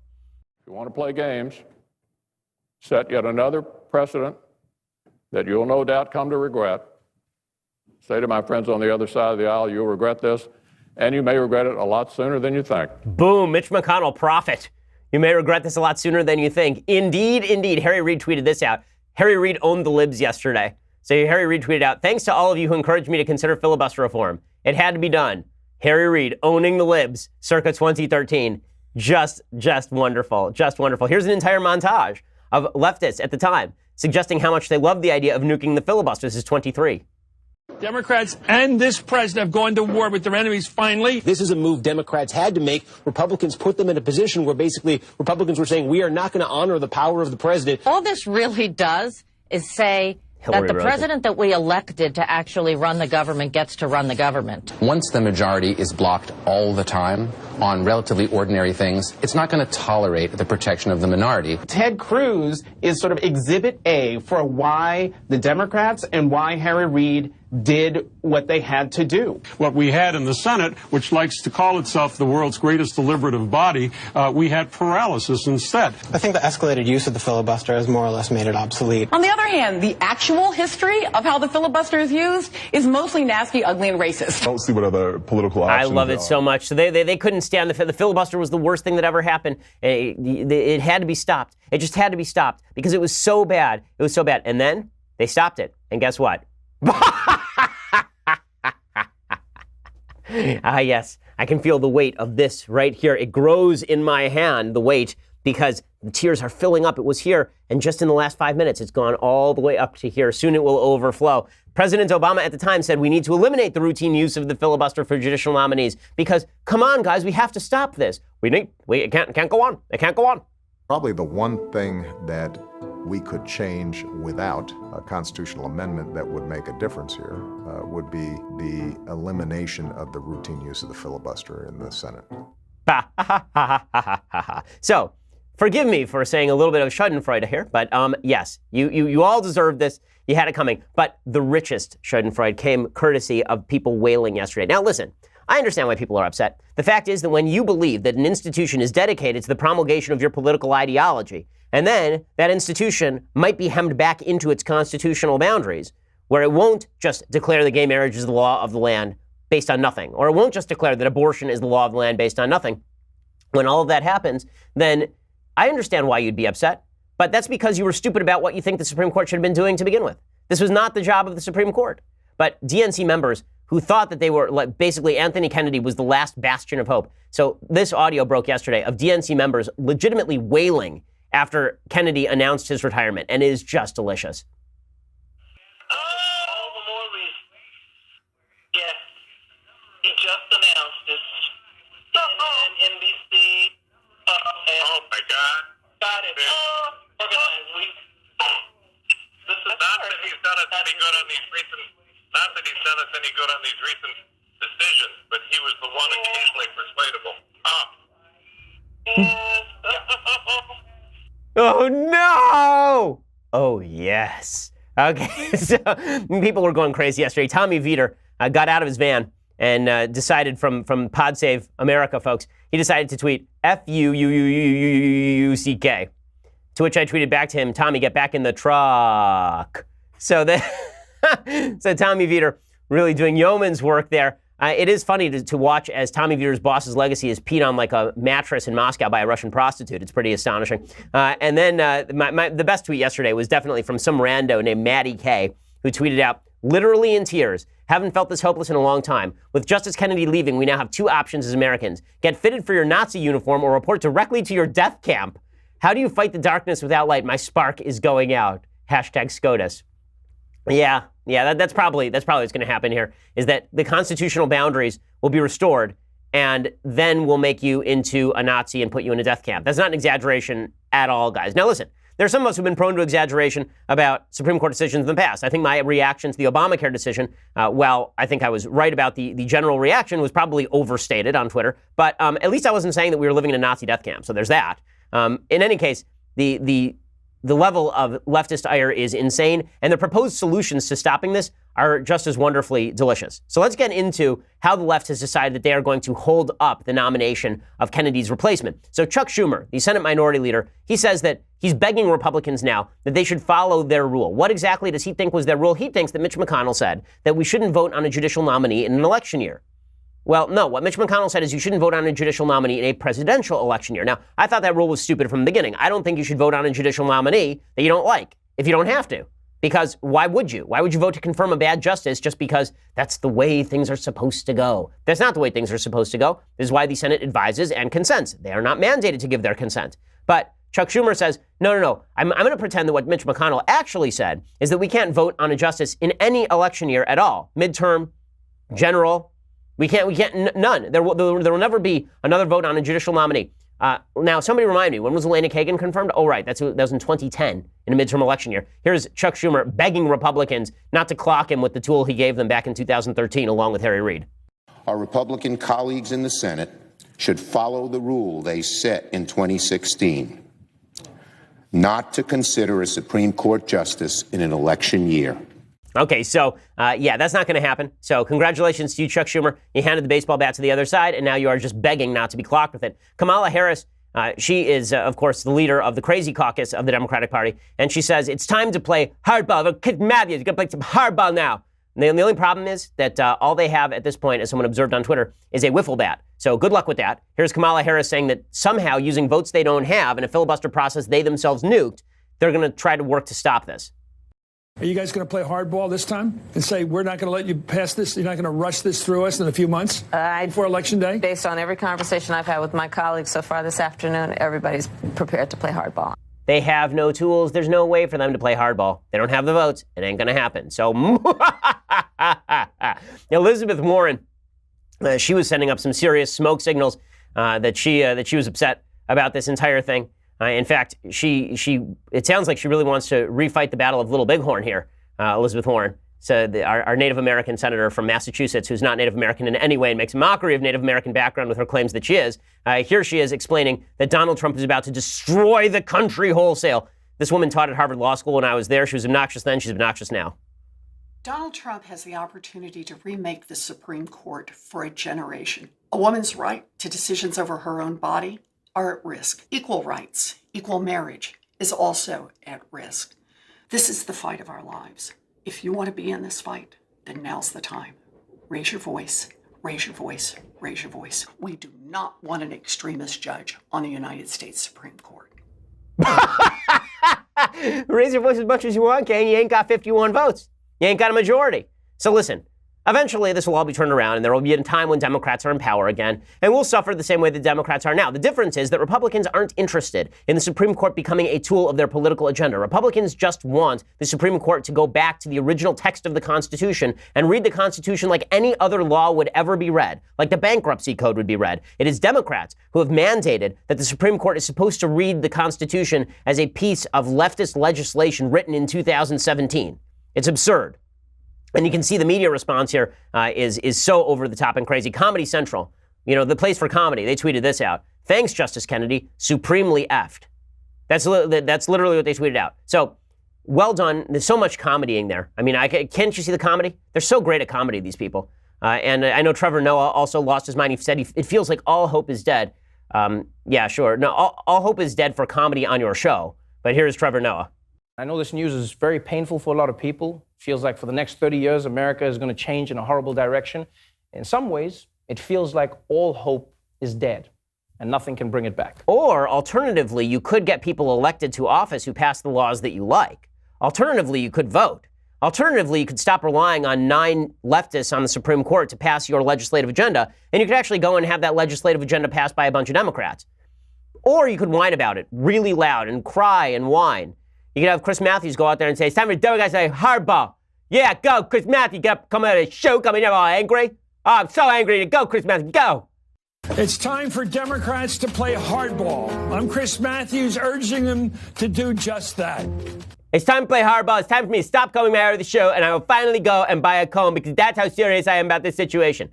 If you want to play games, set yet another precedent that you'll no doubt come to regret. Say to my friends on the other side of the aisle, you'll regret this, and you may regret it a lot sooner than you think. Boom, Mitch McConnell, prophet. You may regret this a lot sooner than you think. Indeed, indeed. Harry Reid tweeted this out. Harry Reid owned the libs yesterday. So Harry Reid tweeted out, thanks to all of you who encouraged me to consider filibuster reform. It had to be done. Harry Reid owning the libs circa 2013. Just wonderful. Just wonderful. Here's an entire montage of leftists at the time suggesting how much they love the idea of nuking the filibuster. This is 23. Democrats and this president have gone to war with their enemies finally. This is a move Democrats had to make. Republicans put them in a position where basically Republicans were saying, we are not going to honor the power of the president. All this really does is say that the president that we elected to actually run the government gets to run the government. Once the majority is blocked all the time on relatively ordinary things, it's not going to tolerate the protection of the minority. Ted Cruz is sort of exhibit A for why the Democrats and why Harry Reid did what they had to do. What we had in the Senate, which likes to call itself the world's greatest deliberative body, we had paralysis instead. I think the escalated use of the filibuster has more or less made it obsolete. On the other hand, the actual history of how the filibuster is used is mostly nasty, ugly, and racist. I don't see what other political options I love it so much. So they couldn't stand the filibuster was the worst thing that ever happened. It had to be stopped. It just had to be stopped because it was so bad. It was so bad. And then they stopped it. And guess what? Yes, I can feel the weight of this right here. It grows in my hand, the weight because the tiers are filling up. It was here, and just in the last 5 minutes, it's gone all the way up to here. Soon it will overflow. President Obama at the time said we need to eliminate the routine use of the filibuster for judicial nominees because, come on, guys, we have to stop this. It can't go on. It can't go on. Probably the one thing that we could change without a constitutional amendment that would make a difference here would be the elimination of the routine use of the filibuster in the Senate. So, forgive me for saying a little bit of schadenfreude here, but yes, you all deserve this. You had it coming. But the richest schadenfreude came courtesy of people wailing yesterday. Now, listen, I understand why people are upset. The fact is that when you believe that an institution is dedicated to the promulgation of your political ideology, and then that institution might be hemmed back into its constitutional boundaries, where it won't just declare that gay marriage is the law of the land based on nothing, or it won't just declare that abortion is the law of the land based on nothing. When all of that happens, then I understand why you'd be upset, but that's because you were stupid about what you think the Supreme Court should have been doing to begin with. This was not the job of the Supreme Court. But DNC members who thought that they were, like, basically Anthony Kennedy was the last bastion of hope. So this audio broke yesterday of DNC members legitimately wailing after Kennedy announced his retirement, and it is just delicious. All the more reason. Yes, he just announced it. CNN, NBC. Oh my God! Got it. Organized. This is not that he's done us any good on these recent. Not that he's done us any good on these recent decisions, but he was the one occasionally persuadable. Oh no! Oh yes. Okay, so people were going crazy yesterday. Tommy Vietor got out of his van and decided from Pod Save America, folks, he decided to tweet F-U-U-U-U-U-U-C-K. To which I tweeted back to him, Tommy, get back in the truck. So so Tommy Vietor really doing yeoman's work there. It is funny to watch as Tommy Vietor's boss's legacy is peed on like a mattress in Moscow by a Russian prostitute. It's pretty astonishing. And then the best tweet yesterday was definitely from some rando named Maddie K, who tweeted out, literally in tears, haven't felt this hopeless in a long time. With Justice Kennedy leaving, we now have two options as Americans. Get fitted for your Nazi uniform or report directly to your death camp. How do you fight the darkness without light? My spark is going out. Hashtag SCOTUS. Yeah, that's probably what's going to happen here, is that the constitutional boundaries will be restored, and then we'll make you into a Nazi and put you in a death camp. That's not an exaggeration at all, guys. Now listen, there are some of us who've been prone to exaggeration about Supreme Court decisions in the past. I think my reaction to the Obamacare decision, well, I think I was right about the general reaction, was probably overstated on Twitter, but at least I wasn't saying that we were living in a Nazi death camp, so there's that. In any case, the level of leftist ire is insane, and the proposed solutions to stopping this are just as wonderfully delicious. So let's get into how the left has decided that they are going to hold up the nomination of Kennedy's replacement. So Chuck Schumer, the Senate Minority Leader, he says that he's begging Republicans now that they should follow their rule. What exactly does he think was their rule? He thinks that Mitch McConnell said that we shouldn't vote on a judicial nominee in an election year. Well, no, what Mitch McConnell said is you shouldn't vote on a judicial nominee in a presidential election year. Now, I thought that rule was stupid from the beginning. I don't think you should vote on a judicial nominee that you don't like if you don't have to. Because why would you? Why would you vote to confirm a bad justice just because that's the way things are supposed to go? That's not the way things are supposed to go. This is why the Senate advises and consents. They are not mandated to give their consent. But Chuck Schumer says, no. I'm going to pretend that what Mitch McConnell actually said is that we can't vote on a justice in any election year at all. Midterm, general. We can't, none. There will never be another vote on a judicial nominee. Now, somebody remind me, when was Elena Kagan confirmed? Oh, right, that was in 2010 in a midterm election year. Here's Chuck Schumer begging Republicans not to clock him with the tool he gave them back in 2013, along with Harry Reid. Our Republican colleagues in the Senate should follow the rule they set in 2016, not to consider a Supreme Court justice in an election year. Okay, so, that's not going to happen. So congratulations to you, Chuck Schumer. You handed the baseball bat to the other side, and now you are just begging not to be clocked with it. Kamala Harris, she is, of course, the leader of the crazy caucus of the Democratic Party, and she says, it's time to play hardball. Kid Matthews, you're going to play some hardball now. And the only problem is that all they have at this point, as someone observed on Twitter, is a wiffle bat. So good luck with that. Here's Kamala Harris saying that somehow, using votes they don't have in a filibuster process they themselves nuked, they're going to try to work to stop this. Are you guys going to play hardball this time and say, we're not going to let you pass this? You're not going to rush this through us in a few months before Election Day? Based on every conversation I've had with my colleagues so far this afternoon, everybody's prepared to play hardball. They have no tools. There's no way for them to play hardball. They don't have the votes. It ain't going to happen. So, Elizabeth Warren, she was sending up some serious smoke signals that she was upset about this entire thing. In fact, it sounds like she really wants to refight the battle of Little Bighorn here, Elizabeth Warren. So our Native American senator from Massachusetts, who's not Native American in any way and makes a mockery of Native American background with her claims that she is. Here she is explaining that Donald Trump is about to destroy the country wholesale. This woman taught at Harvard Law School when I was there. She was obnoxious then. She's obnoxious now. Donald Trump has the opportunity to remake the Supreme Court for a generation. A woman's right to decisions over her own body are at risk. Equal rights, equal marriage is also at risk. This is the fight of our lives. If you want to be in this fight, then now's the time. Raise your voice, raise your voice, raise your voice. We do not want an extremist judge on the United States Supreme Court. Raise your voice as much as you want, Kane. You ain't got 51 votes. You ain't got a majority. So listen, eventually this will all be turned around and there will be a time when Democrats are in power again and we'll suffer the same way the Democrats are now. The difference is that Republicans aren't interested in the Supreme Court becoming a tool of their political agenda. Republicans just want the Supreme Court to go back to the original text of the Constitution and read the Constitution like any other law would ever be read, like the bankruptcy code would be read. It is Democrats who have mandated that the Supreme Court is supposed to read the Constitution as a piece of leftist legislation written in 2017. It's absurd. And you can see the media response here is so over the top and crazy. Comedy Central, the place for comedy, they tweeted this out. Thanks, Justice Kennedy, supremely effed. That's literally what they tweeted out. So, well done. There's so much comedying there. I mean, can't you see the comedy? They're so great at comedy, these people. And I know Trevor Noah also lost his mind. He said it feels like all hope is dead. Yeah, sure. No, all hope is dead for comedy on your show. But here's Trevor Noah. I know this news is very painful for a lot of people. Feels like for the next 30 years, America is going to change in a horrible direction. In some ways, it feels like all hope is dead and nothing can bring it back. Or alternatively, you could get people elected to office who pass the laws that you like. Alternatively, you could vote. Alternatively, you could stop relying on 9 leftists on the Supreme Court to pass your legislative agenda, and you could actually go and have that legislative agenda passed by a bunch of Democrats. Or you could whine about it really loud and cry and whine. You could have Chris Matthews go out there and say, it's time for Democrats to say hardball. Yeah, go, Chris Matthews. Come out of the show, coming in all angry. Oh, I'm so angry. Go, Chris Matthews, go. It's time for Democrats to play hardball. I'm Chris Matthews urging them to do just that. It's time to play hardball. It's time for me to stop coming out of the show, and I will finally go and buy a comb because that's how serious I am about this situation.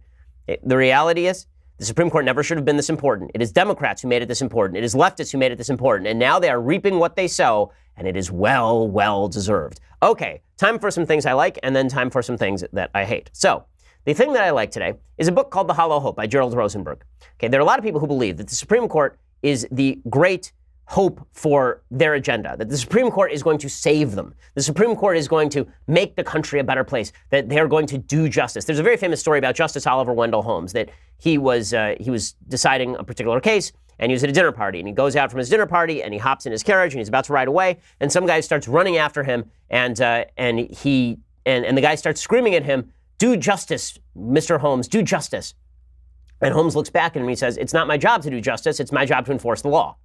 The reality is, the Supreme Court never should have been this important. It is Democrats who made it this important. It is leftists who made it this important. And now they are reaping what they sow, and it is well deserved. Okay, time for some things I like, and then time for some things that I hate. So, the thing that I like today is a book called The Hollow Hope by Gerald Rosenberg. Okay, there are a lot of people who believe that the Supreme Court is the great hope for their agenda, that the Supreme Court is going to save them. The Supreme Court is going to make the country a better place, that they're going to do justice. There's a very famous story about Justice Oliver Wendell Holmes, that he was deciding a particular case, and he was at a dinner party, and he goes out from his dinner party, and he hops in his carriage, and he's about to ride away, and some guy starts running after him, and the guy starts screaming at him, "Do justice, Mr. Holmes, do justice." And Holmes looks back at him and he says, "It's not my job to do justice, it's my job to enforce the law."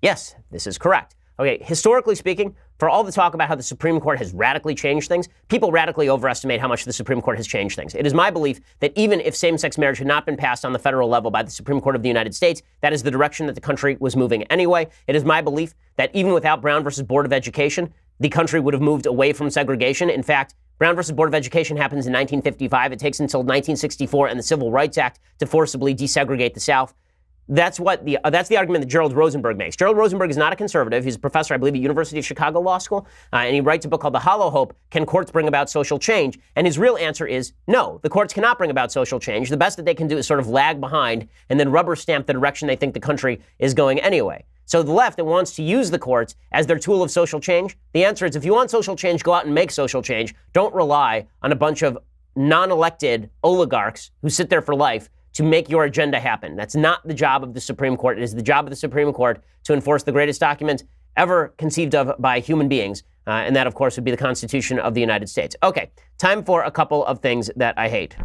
Yes, this is correct. Okay, historically speaking, for all the talk about how the Supreme Court has radically changed things, people radically overestimate how much the Supreme Court has changed things. It is my belief that even if same-sex marriage had not been passed on the federal level by the Supreme Court of the United States, that is the direction that the country was moving anyway. It is my belief that even without Brown versus Board of Education, the country would have moved away from segregation. In fact, Brown versus Board of Education happens in 1955. It takes until 1964 and the Civil Rights Act to forcibly desegregate the South. That's the argument that Gerald Rosenberg makes. Gerald Rosenberg is not a conservative. He's a professor, I believe, at University of Chicago Law School, and he writes a book called The Hollow Hope, Can Courts Bring About Social Change? And his real answer is no, the courts cannot bring about social change. The best that they can do is sort of lag behind and then rubber stamp the direction they think the country is going anyway. So the left that wants to use the courts as their tool of social change, the answer is if you want social change, go out and make social change. Don't rely on a bunch of non-elected oligarchs who sit there for life to make your agenda happen. That's not the job of the Supreme Court. It is the job of the Supreme Court to enforce the greatest document ever conceived of by human beings, And that, of course, would be the Constitution of the United States. Okay, time for a couple of things that I hate.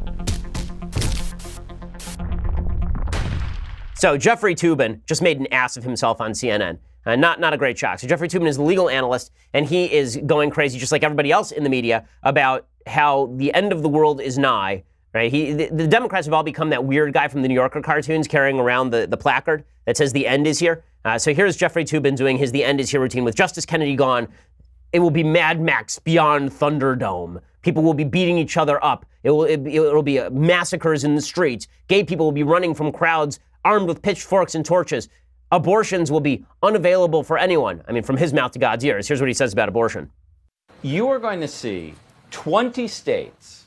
So Jeffrey Toobin just made an ass of himself on CNN. Not a great shock. So Jeffrey Toobin is a legal analyst, and he is going crazy, just like everybody else in the media, about how the end of the world is nigh. Right? The Democrats have all become that weird guy from the New Yorker cartoons carrying around the placard that says the end is here. So here's Jeffrey Toobin doing his "the end is here" routine with Justice Kennedy gone. It will be Mad Max beyond Thunderdome. People will be beating each other up. It'll be massacres in the streets. Gay people will be running from crowds armed with pitchforks and torches. Abortions will be unavailable for anyone. I mean, from his mouth to God's ears. Here's what he says about abortion. You are going to see 20 states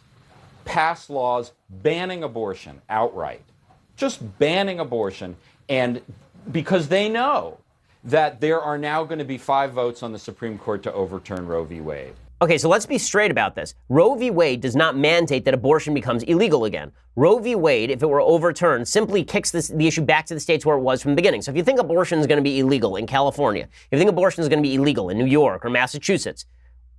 pass laws banning abortion outright. Just banning abortion. And because they know that there are now going to be 5 votes on the Supreme Court to overturn Roe v. Wade. Okay, so let's be straight about this. Roe v. Wade does not mandate that abortion becomes illegal again. Roe v. Wade, if it were overturned, simply kicks the issue back to the states where it was from the beginning. So if you think abortion is going to be illegal in California, if you think abortion is going to be illegal in New York or Massachusetts,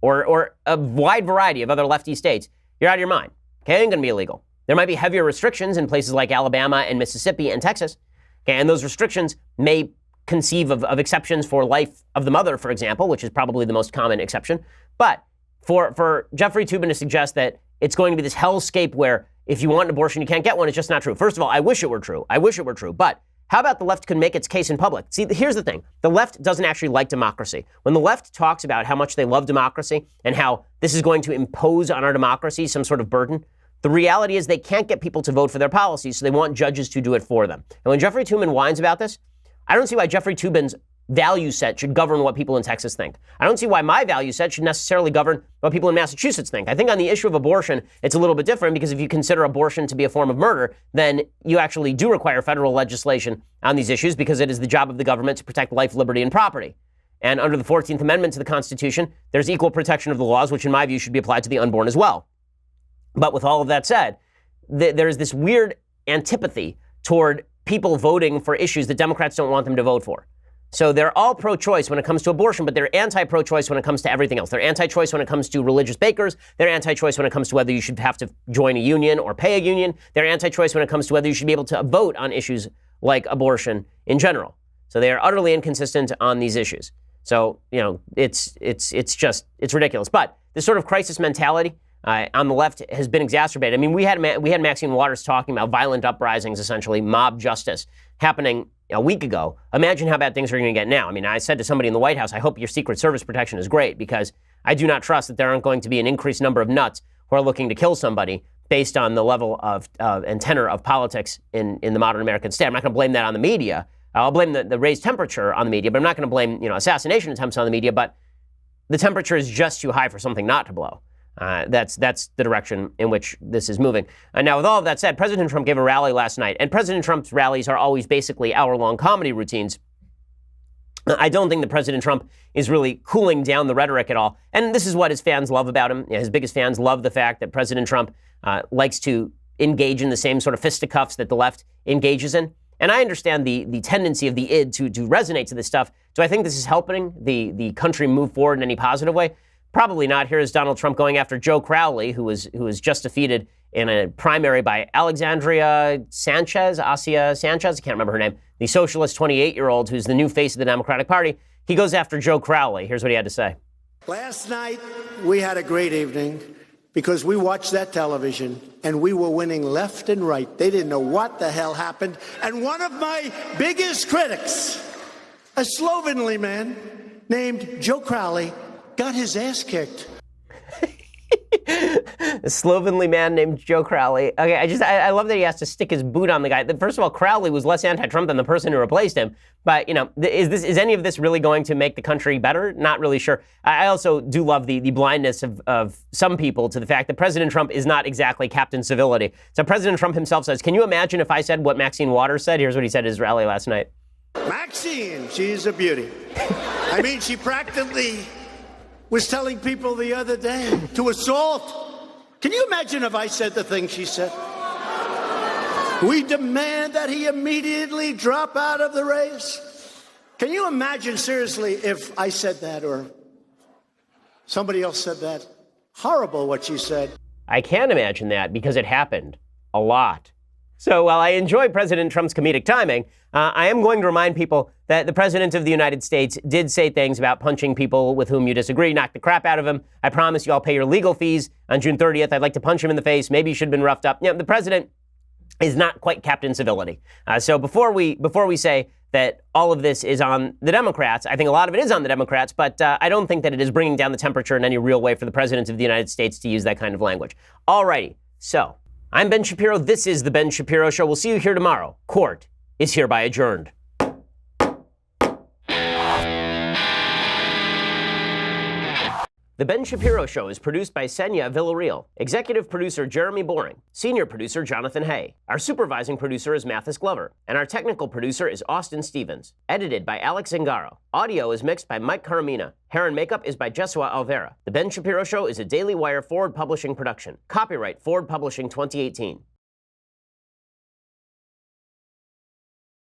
or a wide variety of other lefty states, you're out of your mind. Okay, it ain't going to be illegal. There might be heavier restrictions in places like Alabama and Mississippi and Texas. Okay, and those restrictions may conceive of exceptions for life of the mother, for example, which is probably the most common exception. But for Jeffrey Toobin to suggest that it's going to be this hellscape where if you want an abortion, you can't get one, it's just not true. First of all, I wish it were true. But how about the left could make its case in public? See, here's the thing. The left doesn't actually like democracy. When the left talks about how much they love democracy and how this is going to impose on our democracy some sort of burden, the reality is they can't get people to vote for their policies, so they want judges to do it for them. And when Jeffrey Toobin whines about this, I don't see why Jeffrey Toobin's value set should govern what people in Texas think. I don't see why my value set should necessarily govern what people in Massachusetts think. I think on the issue of abortion, it's a little bit different because if you consider abortion to be a form of murder, then you actually do require federal legislation on these issues because it is the job of the government to protect life, liberty, and property. And under the 14th Amendment to the Constitution, there's equal protection of the laws, which in my view should be applied to the unborn as well. But with all of that said, there's this weird antipathy toward people voting for issues that Democrats don't want them to vote for. So they're all pro-choice when it comes to abortion, but they're anti-pro-choice when it comes to everything else. They're anti-choice when it comes to religious bakers. They're anti-choice when it comes to whether you should have to join a union or pay a union. They're anti-choice when it comes to whether you should be able to vote on issues like abortion in general. So they are utterly inconsistent on these issues. So, you know, it's ridiculous. But this sort of crisis mentality on the left has been exacerbated. I mean, we had Maxine Waters talking about violent uprisings, essentially mob justice, happening a week ago. Imagine how bad things are going to get now. I mean, I said to somebody in the White House, I hope your Secret Service protection is great because I do not trust that there aren't going to be an increased number of nuts who are looking to kill somebody based on the level of and tenor of politics in the modern American state. I'm not going to blame that on the media. I'll blame the raised temperature on the media, but I'm not going to blame, assassination attempts on the media. But the temperature is just too high for something not to blow. That's the direction in which this is moving. Now, with all of that said, President Trump gave a rally last night, and President Trump's rallies are always basically hour-long comedy routines. I don't think that President Trump is really cooling down the rhetoric at all, and this is what his fans love about him. His biggest fans love the fact that President Trump likes to engage in the same sort of fisticuffs that the left engages in. And I understand the tendency of the id to resonate to this stuff. Do I think this is helping the country move forward in any positive way? Probably not. Here is Donald Trump going after Joe Crowley, who was just defeated in a primary by Asia Sanchez, I can't remember her name, the socialist 28-year-old who's the new face of the Democratic Party. He goes after Joe Crowley. Here's what he had to say. Last night, we had a great evening because we watched that television and we were winning left and right. They didn't know what the hell happened. And one of my biggest critics, a slovenly man named Joe Crowley, got his ass kicked. A slovenly man named Joe Crowley. Okay, I love that he has to stick his boot on the guy. First of all, Crowley was less anti-Trump than the person who replaced him. But, is any of this really going to make the country better? Not really sure. I also do love the blindness of some people to the fact that President Trump is not exactly Captain Civility. So President Trump himself says, can you imagine if I said what Maxine Waters said? Here's what he said at his rally last night. Maxine, she's a beauty. I mean, she practically was telling people the other day to assault. Can you imagine if I said the thing she said? We demand that he immediately drop out of the race. Can you imagine, seriously, if I said that? Or Somebody else said that. Horrible what she said. I can imagine that because it happened a lot. So while I enjoy President Trump's comedic timing, I am going to remind people that the President of the United States did say things about punching people with whom you disagree, knock the crap out of him. I promise you I'll pay your legal fees on June 30th. I'd like to punch him in the face. Maybe he should have been roughed up. The President is not quite Captain Civility. So before we say that all of this is on the Democrats, I think a lot of it is on the Democrats, but I don't think that it is bringing down the temperature in any real way for the President of the United States to use that kind of language. Alrighty, so I'm Ben Shapiro. This is The Ben Shapiro Show. We'll see you here tomorrow. Court is hereby adjourned. The Ben Shapiro Show is produced by Senya Villarreal, executive producer Jeremy Boring, senior producer Jonathan Hay. Our supervising producer is Mathis Glover, and our technical producer is Austin Stevens. Edited by Alex Zingaro. Audio is mixed by Mike Caramina. Hair and makeup is by Jesua Alvera. The Ben Shapiro Show is a Daily Wire Forward Publishing production. Copyright Forward Publishing 2018.